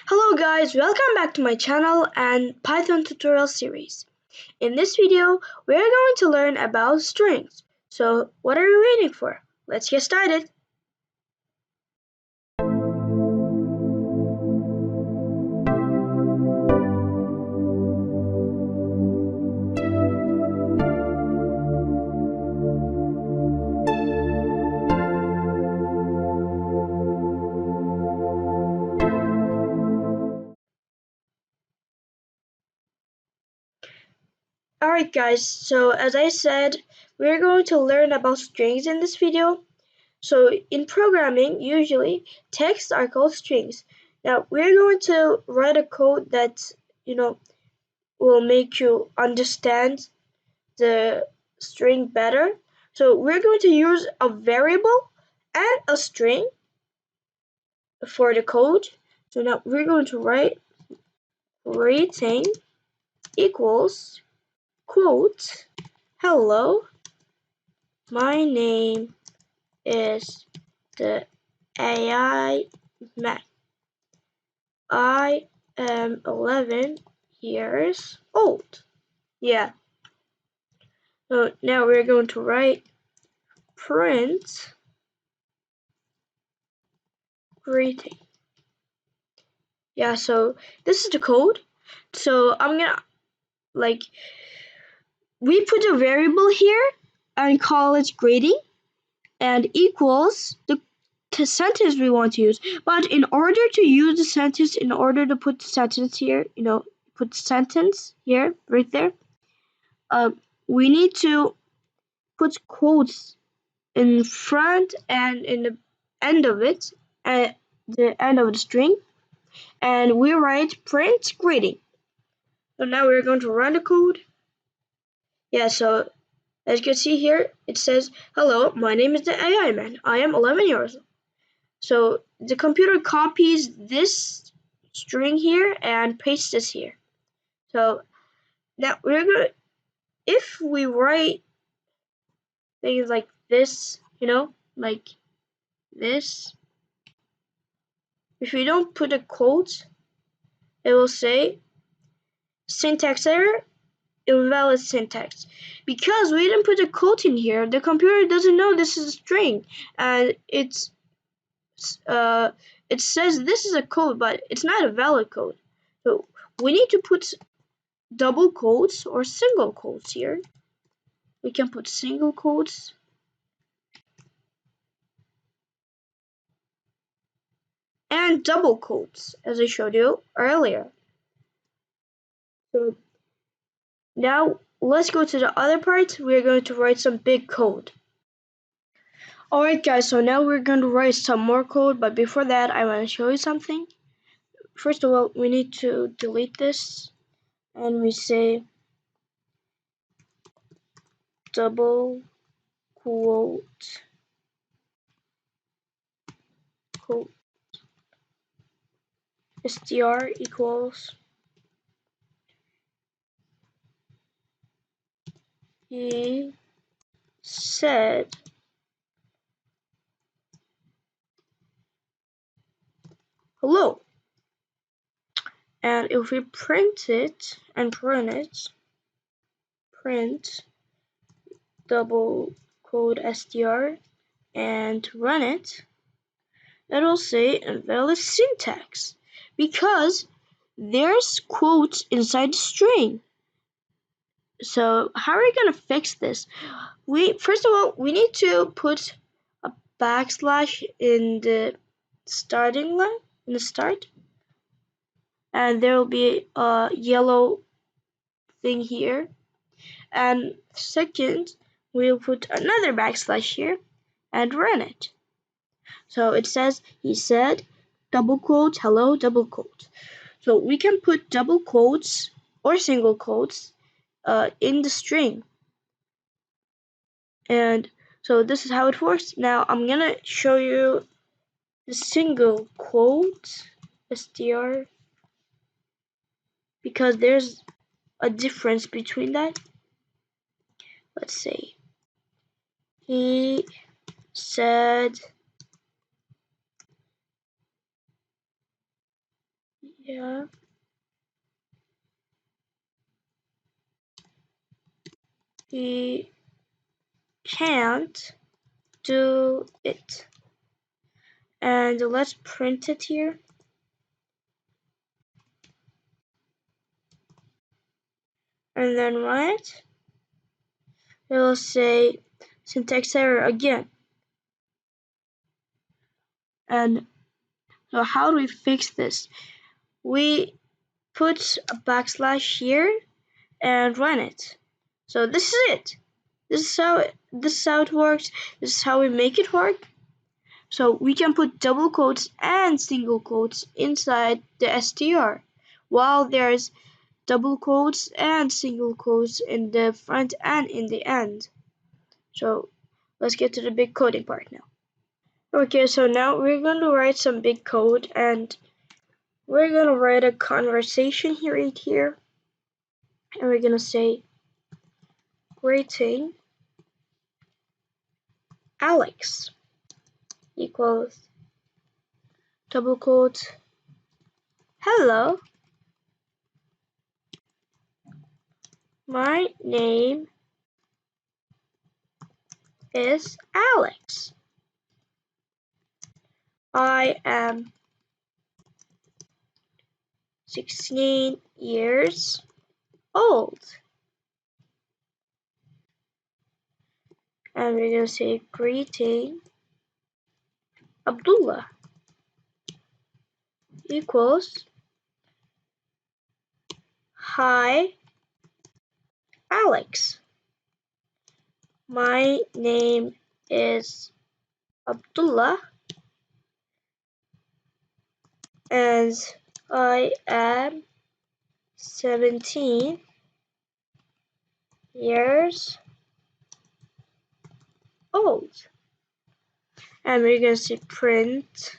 Hello guys, welcome back to my channel and Python tutorial series. In this video, we are going to learn about strings. So what are you waiting for? Let's get started. Alright guys, so as I said, we're going to learn about strings in this video. So in programming, usually texts are called strings. Now we're going to write a code that, will make you understand the string better. So we're going to use a variable and a string for the code. So now we're going to write greeting equals quote hello, my name is the AI man. I am 11 years old. Yeah. So now we're going to write print greeting. Yeah, so this is the code. So I'm gonna we put a variable here and call it greeting and equals the sentence we want to use. But in order to use the sentence, in order to put the sentence here, put sentence here, right there, we need to put quotes in front and in the end of it, at the end of the string, and we write print greeting. So now we're going to run the code. Yeah, so as you can see here, it says, hello, my name is the AI man. I am 11 years old. So the computer copies this string here and pastes this here. So now we're going to, if we write things like this, like this, if we don't put a quote, it will say syntax error, invalid syntax. Because we didn't put a quote in here, the computer doesn't know this is a string, and it says this is a code, but it's not a valid code. So we need to put double quotes or single quotes here. We can put single quotes and double quotes, as I showed you earlier. So now let's go to the other part. We're going to write some big code. Alright guys, so now we're going to write some more code, but before that I want to show you something. First of all, we need to delete this, and we say double quote str equals he said hello. And if we print it and run it, print double quote str and run it, it'll say invalid syntax because there's quotes inside the string. So how are we gonna fix this? First of all, we need to put a backslash in the starting line, in the start, and there will be a yellow thing here. And second, we'll put another backslash here and run it. So it says, he said, double quote, hello, double quote. So we can put double quotes or single quotes in the string. And so this is how it works. Now I'm gonna show you the single quote str because there's a difference between that. Let's say he said Yeah. He can't do it. And let's print it here. And then run it. It will say syntax error again. And so how do we fix this? We put a backslash here and run it. So this is it. This is how it works. This is how we make it work. So we can put double quotes and single quotes inside the str, while there's double quotes and single quotes in the front and in the end. So let's get to the big coding part now. Okay, so now we're going to write some big code, and we're going to write a conversation here, right here, and we're going to say greeting Alex equals double quote hello, my name is Alex. I am 16 years old. And we're going to say greeting Abdullah equals hi Alex. My name is Abdullah and I am 17 years old. And we're going to say print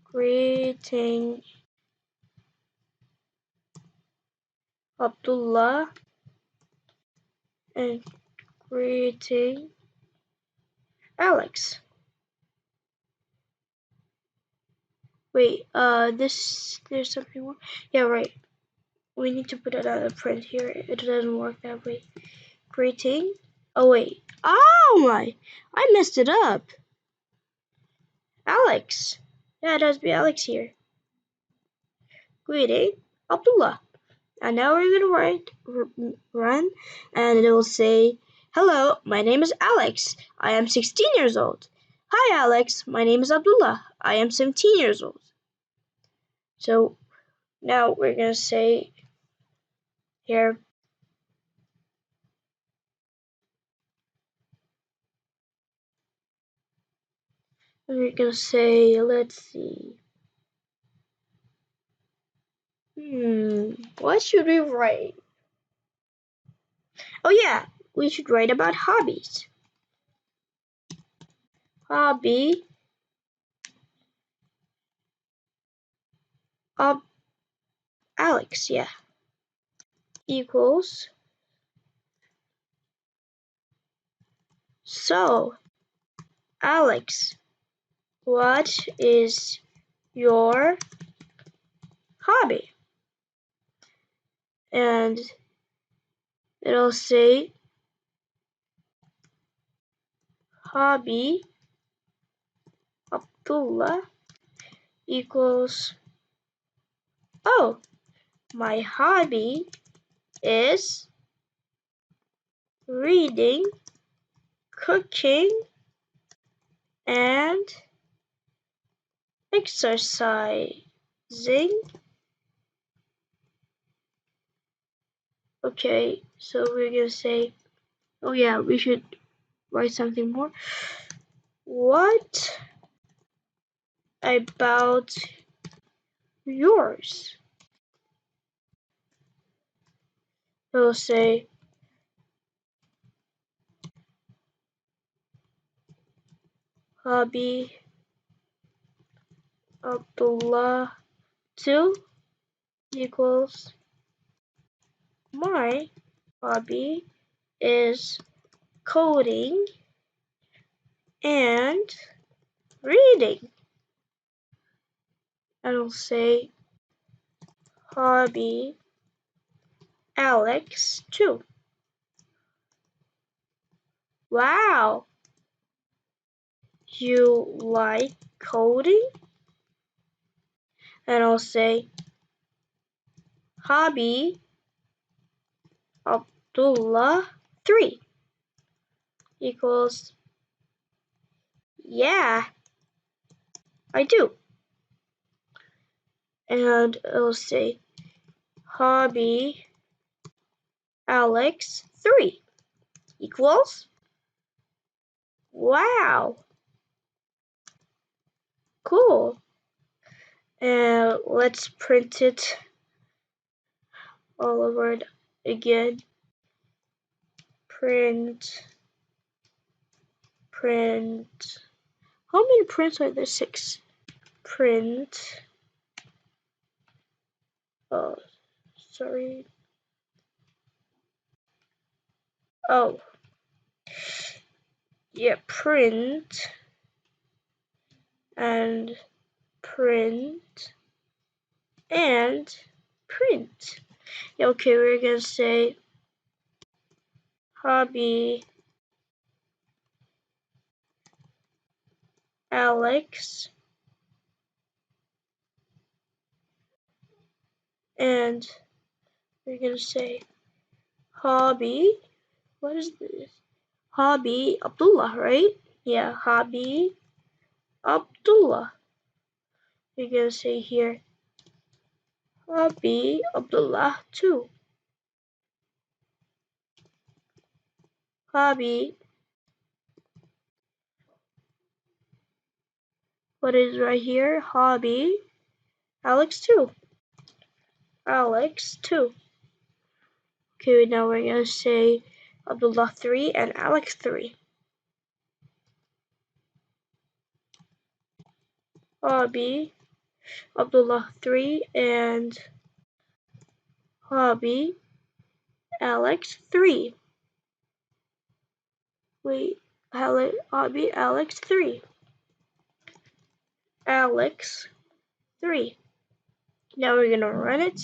greeting Abdullah and greeting Alex. Wait, there's something more. Yeah, right. We need to put another print here. It doesn't work that way. Greeting. Oh wait. Oh my! I messed it up. Alex. Yeah, it does be Alex here. Greeting Abdullah. And now we're gonna run, and it will say, "Hello, my name is Alex. I am 16 years old. Hi, Alex. My name is Abdullah. I am 17 years old." So now we're gonna say here. We're gonna say, let's see. What should we write? Oh yeah, we should write about hobbies. Hobby of Alex, yeah, equals. So, Alex, what is your hobby? And it'll say hobby Abdullah equals, oh, my hobby is reading, cooking, and exercising. Okay, so we're gonna say, oh yeah, we should write something more. What about yours? We'll say hobby Abdullah 2 equals my hobby is coding and reading. And I'll say hobby Alex 2. Wow, you like coding? And I'll say hobby Abdullah 3 equals, yeah, I do. And it'll say hobby Alex 3 equals, wow, cool. And let's print it all over it again. Print. How many prints are there? 6. Print. Oh, sorry. Oh, yeah, print and print and print. Yeah, okay, we're gonna say hobby Alex and we're gonna say hobby, what is this? Hobby Abdullah, right? Yeah, hobby Abdullah. We're gonna say here hobby Abdullah 2. Hobby, what is right here? Hobby Alex 2. Alex 2. Okay, now we're gonna say Abdullah 3 and Alex 3. Hobby Abdullah 3 and hobby Alex 3. Wait, hobby Alex 3. Alex 3. Now we're gonna run it.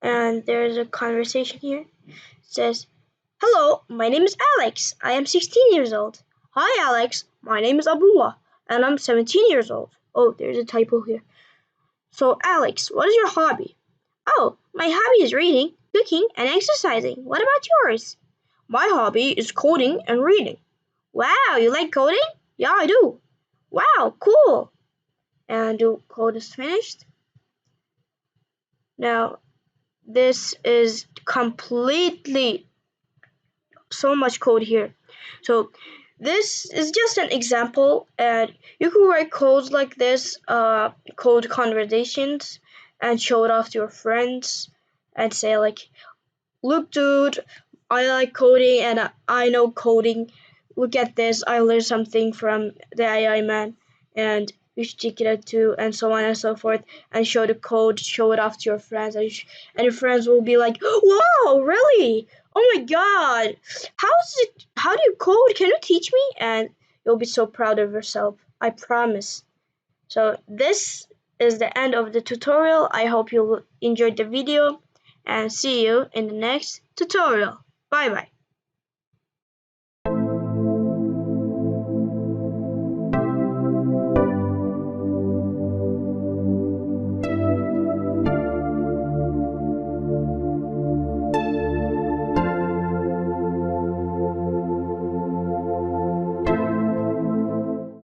And there's a conversation here. It says, hello, my name is Alex. I am 16 years old. Hi, Alex. My name is Abdullah, and I'm 17 years old. Oh, there's a typo here. So, Alex, what is your hobby? Oh, my hobby is reading, cooking, and exercising. What about yours? My hobby is coding and reading. Wow, you like coding? Yeah, I do. Wow, cool. And the code is finished. Now, this is completely so much code here. So this is just an example, and you can write codes like this, code conversations, and show it off to your friends and say like, look dude, I like coding and I know coding. Look at this, I learned something from the AI man and you should check it out too, and so on and so forth, and show the code, show it off to your friends, and your friends will be like, wow, really? Oh my god, how do you code? Can you teach me? And you'll be so proud of yourself, I promise. So this is the end of the tutorial. I hope you enjoyed the video and see you in the next tutorial. Bye bye.